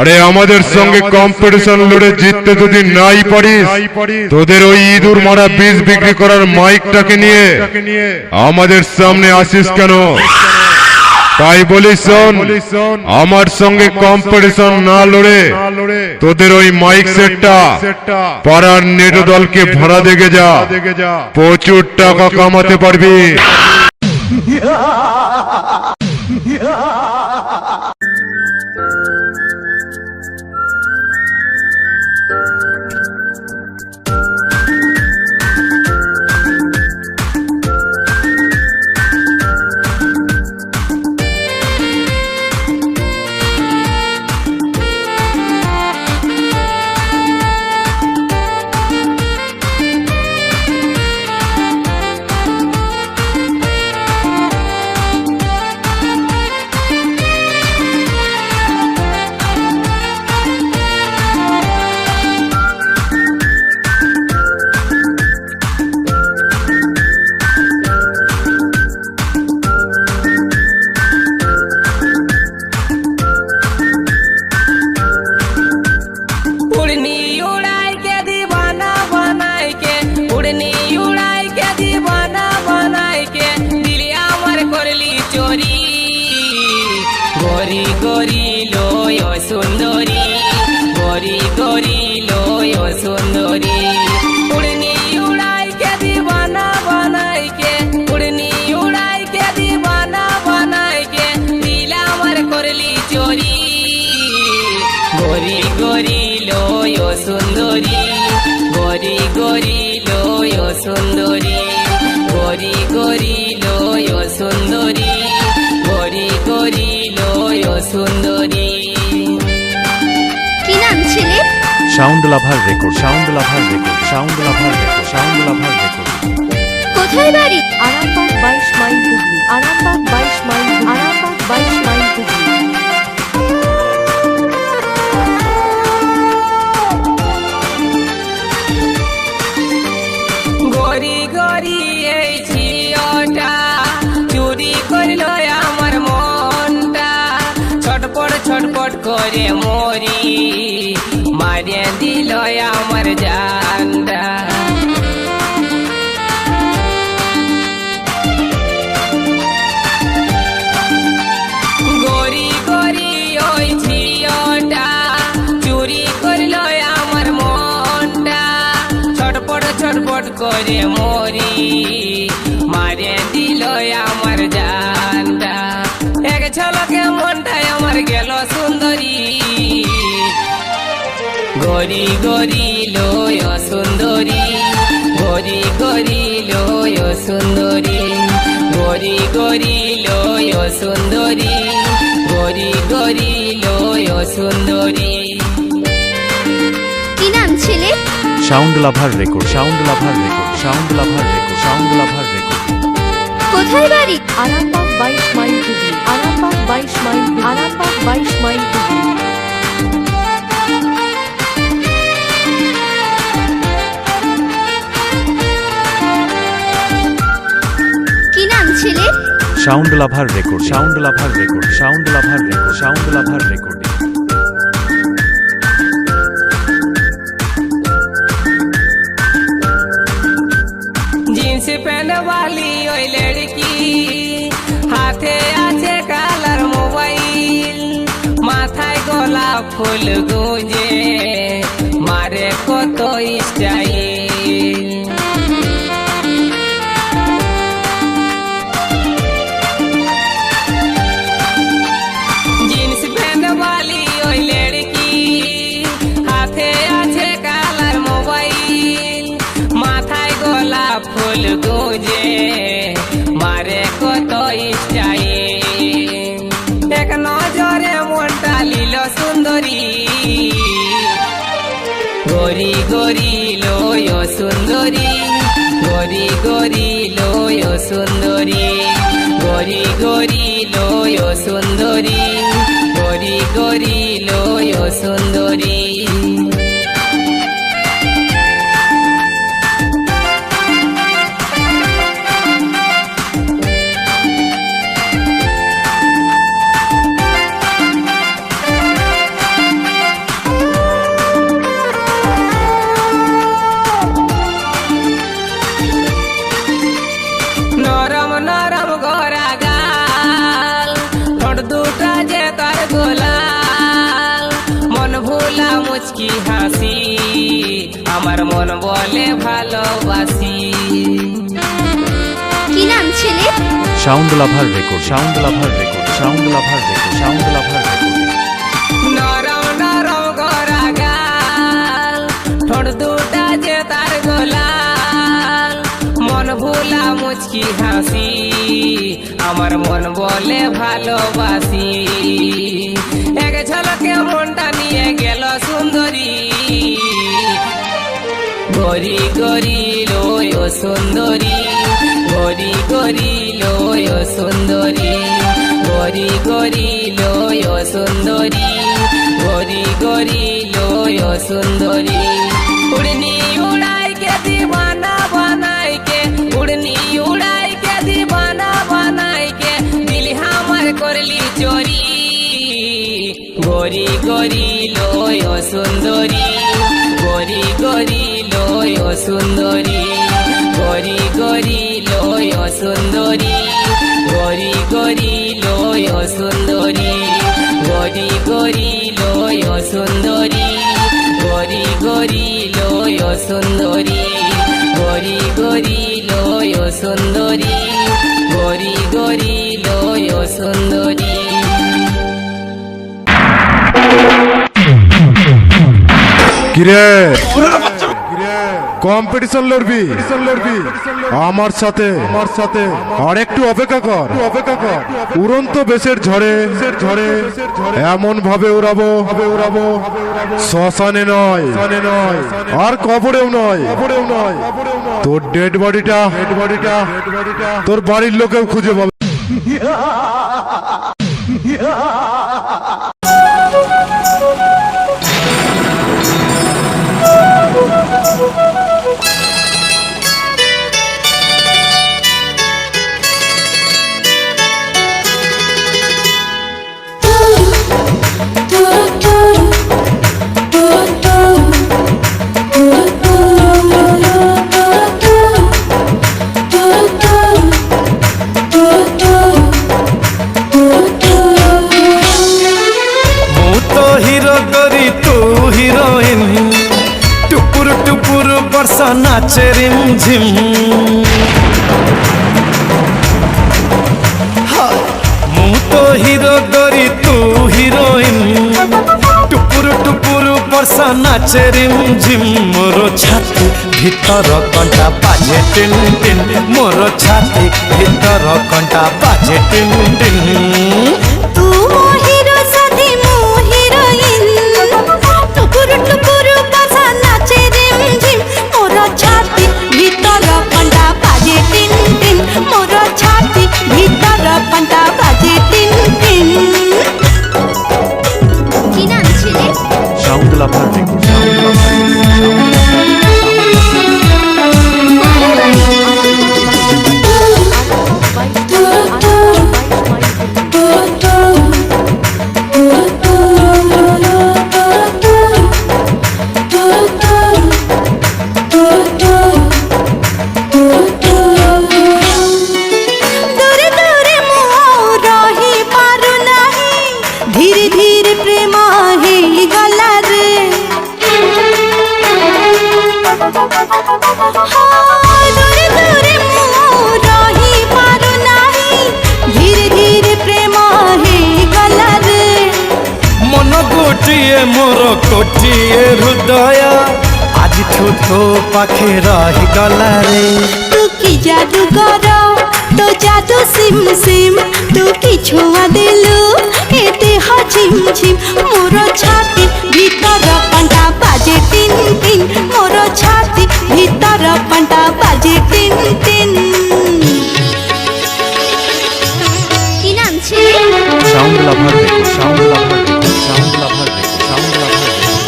আরে আমাদের সঙ্গে কম্পিটিশন লড়ে জিততে যদি নাই পারিস, তোদের ওই ইঁদুর মারা বীজ বিক্রি করার মাইকটাকে নিয়ে আমাদের সামনে আসিস কেন? তাই বলি শোন, আমার সঙ্গে কম্পিটিশন না লড়ে তোদের ওই মাইক সেটটা পাড়ার নেটো দলকে ভাড়া দেখে যা, প্রচুর টাকা কামাতে পারবি। গরি গরি লয় সুন্দরী, গরি গরি লয় সুন্দরী, উড়নি উড়াই কে দিবানা বানাই কে, উড়নি উড়াই কে দিবানা বানাই কে, দিল আমার করলি চোরি। গরি গরি লয় সুন্দরী, গরি গরি লয় সুন্দরী, গরি গরি লয় সুন্দরী, গরি গরি লয় সুন্দরী। কি নাম ছেলে? সাউন্ড লাভার রেকর্ড, সাউন্ড লাভার রেকর্ড, সাউন্ড লাভার রেকর্ড, সাউন্ড লাভার রেকর্ড। কোথায় বাড়ি? Arambagh 22 mile Hooghly, Arambagh 22 mile, Arambagh 22 mile Hooghly. গরি গরি এই ঝিওটা চুরি করল আমার মনটা, ছটপট ছটপট করে মরি, মারিয়ে দিল আমার জানটা। গরি গরি ওই ঝিওটা চুরি করল আমার মনটা, ছটপট ছটপট করে মরি, মারিয়ে দিল আমার জানটা। এক ঝলকে মনটাই আমার গেল সুন্দরী। গরি গরি লয় সুন্দরী, গরি গরি লয় সুন্দরী, গরি গরি লয় সুন্দরী, গরি গরি লয় সুন্দরী। কি নাম ছেলে? সাউন্ড লাভার রেকর্ড, সাউন্ড লাভার রেকর্ড, সাউন্ড লাভার রেকর্ড, সাউন্ড লাভার রেকর্ড। কোথায় বাড়ি? Arambagh 22 mile Hooghly, Arambagh 22 mile, Arambagh 22 mile Hooghly. কি নাম ছেলে? সাউন্ড লাভার রেকর্ড, সাউন্ড লাভার রেকর্ড, সাউন্ড লাভার রেকর্ড, সাউন্ড লাভার রেকর্ড। जींस पहन वाली ओई लड़की, हाथे আছে কালার মোবাইল, মাথায় গোলাপ ফুল গুঁজে, মারে কত স্টাইল। जींस पहन वाली ओई लड़की, हाथे আছে কালার মোবাইল, মাথায় গোলাপ ফুল গুঁজে, মারে কত স্টাইল। এক নজরে মনটা লিল সুন্দরী। গরি গরি লয় সুন্দরী, গরি গরি লয় সুন্দরী, গরি গরি লয় সুন্দরী, গরি গরি লয় সুন্দরী। মুচকি হাসি আমার মন বলে ভালোবাসি। কি নাম ছেলে? সাউন্ড লাভার রেকর্ড, সাউন্ড লাভার রেকর্ড, সাউন্ড লাভার রেকর্ড, সাউন্ড লাভার রেকর্ড। নরম নরম গড়া গাল ঠোঁট দুটা যে তার গোলাল মন ভোলা মুচকি হাসি আমার মন বলে ভালোবাসি। এক ঝলকে মনটা নিয়ে গেল সুন্দরী গরি গরি লয় সুন্দরী গরি গরি লয় সুন্দরী গরি গরি লয় সুন্দরী গরি গরি লয় সুন্দরী। উড়নি উড়াই কে দিবানা বানাই কে উড়নি উড়াই কে দিবানা বানাই কে দিল আমার করলি চোরি গরি গরি লয় সুন্দরী গরি গরি লয় সুন্দরী গরি গরি লয় সুন্দরী গরি গরি লয় সুন্দরী গরি গরি লয় সুন্দরী গরি গরি লয় সুন্দরী গরি গরি লয় সুন্দরী গরি গরি লয় সুন্দরী। কিরে কম্পিটিশন লড়বি আমার সাথে আর একটু অপেক্ষা কর উড়ন্ত বেশের ঝড়ে এমন ভাবে উড়াবো শ্মশানে নয় আর কবরেও নয় তোর ডেড বডিটা তোর বাড়ির লোকেও খুঁজে পাবে। ବର୍ଷା ନାଚେ ରିମଝିମ୍ ମୁଁ ତ ହିରୋ ଗରି ତୁ ହିରୋଇନ୍ ଟୁପୁରୁ ଟୁପୁରୁ ବର୍ଷା ନାଚେ ରିମଝିମ୍ ମୋର ଛାତି ଭିତର କଣ୍ଟା ବାଜେ ଟିନ୍ ଟିନ୍ ମୋର ଛାତି ଭିତର କଣ୍ଟା ବାଜେ ଟିନ୍ ଟିନ୍ ତୁ ମୋ ହିରୋ ସାଥୀ ମୁଁ ହିରୋଇନ୍ ଟୁକୁରୁ ଟୁକୁରୁ ବର୍ଷା ନାଚେ ରିମଝିମ୍ ମୋର ଛାତି ଭିତର କଣ୍ଟା ବାଜେ ଟିନ୍ ଟିନ୍ ମୋର ଛାତି ଭିତର କଣ୍ଟା ବାଜେ ଟିନ୍ ଟିନ୍। কি নাম ছেলে? সাউন্ড লাভার রেকর্ড, সাউন্ড লাভার ধীরে ধীরে প্রেম হেই গলা রে দূরে দূরে রহি পারু নাহি ধীরে ধীরে প্রেম হেই গলা রে মন গোটিয়ে মোর কোটিয়ে হৃদয় আজিঠু তো পাখে রহিগলা রে তু কি জাদু কর তো জাদু সিম সিম তু কি ছোঁয়া দেলু এতে ঝিম ঝিম মোর ছাতি ভিতর পান্তা বাজে টিন টিন মোর ছাতি ভিতর পান্তা বাজে টিন টিন। কি নাম ছেলে? সাউন্ড লাভার রেকর্ড, সাউন্ড লাভার রেকর্ড, সাউন্ড লাভার রেকর্ড, সাউন্ড লাভার রেকর্ড।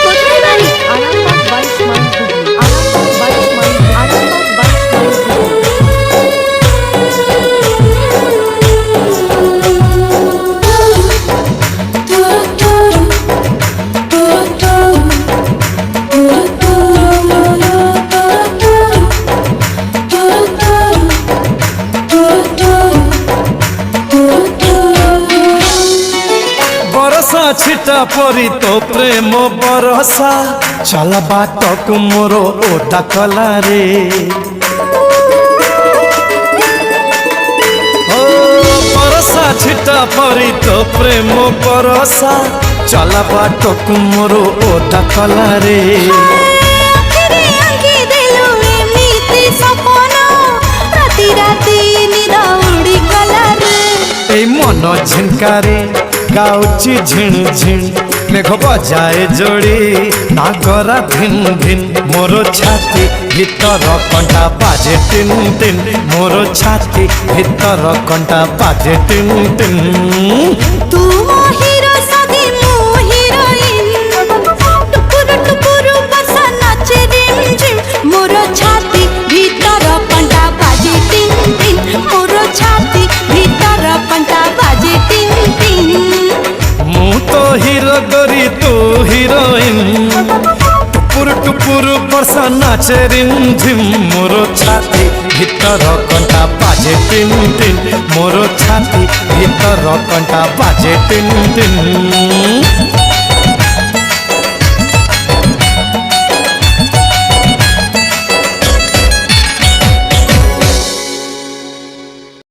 কোথায় বাড়ি? Arambagh 22 mile Hooghly, Arambagh 22 mile, Arambagh 22 mile Hooghly. do ছিটা পরি তো প্রেম বরসা চলা বাটকু মোর ওটা কলারে ও বরসা ছিটা পরি তো প্রেম বরসা চলা বাটকু মোর ওটা কলারে আখিরে আঁকি দেলু এমিতি সপন রাতি রাতি নিদ উড়ি গলা রে এই মন ঝিনকারে গাউছি ঝিণ ঝিণ মেঘ বজায় জোড়ি নাগরা ধিন ধিন মোর ছাতি ভিতর কণ্টা বাজে টিন টিন মোর ছাতি ভিতর কণ্টা বাজে টিন টিন তু মো হিরো সাথী মু হিরোইন টুকুরু টুকুরু বসা নাচে রিম ঝিম মোর ছাতি ভিতর কণ্টা বাজে টিন টিন মোর ছাতি ভিতর কণ্টা বাজে টিন টিন মু তো হিরো গরি তু হিরোইন টুপুর টুপুর বর্ষা নাচে রিম ঝিম মোর ছাতি ভিতর কণ্টা বাজে টিন টিন মোর ছাতি ভিতর কণ্টা বাজে টিন টিন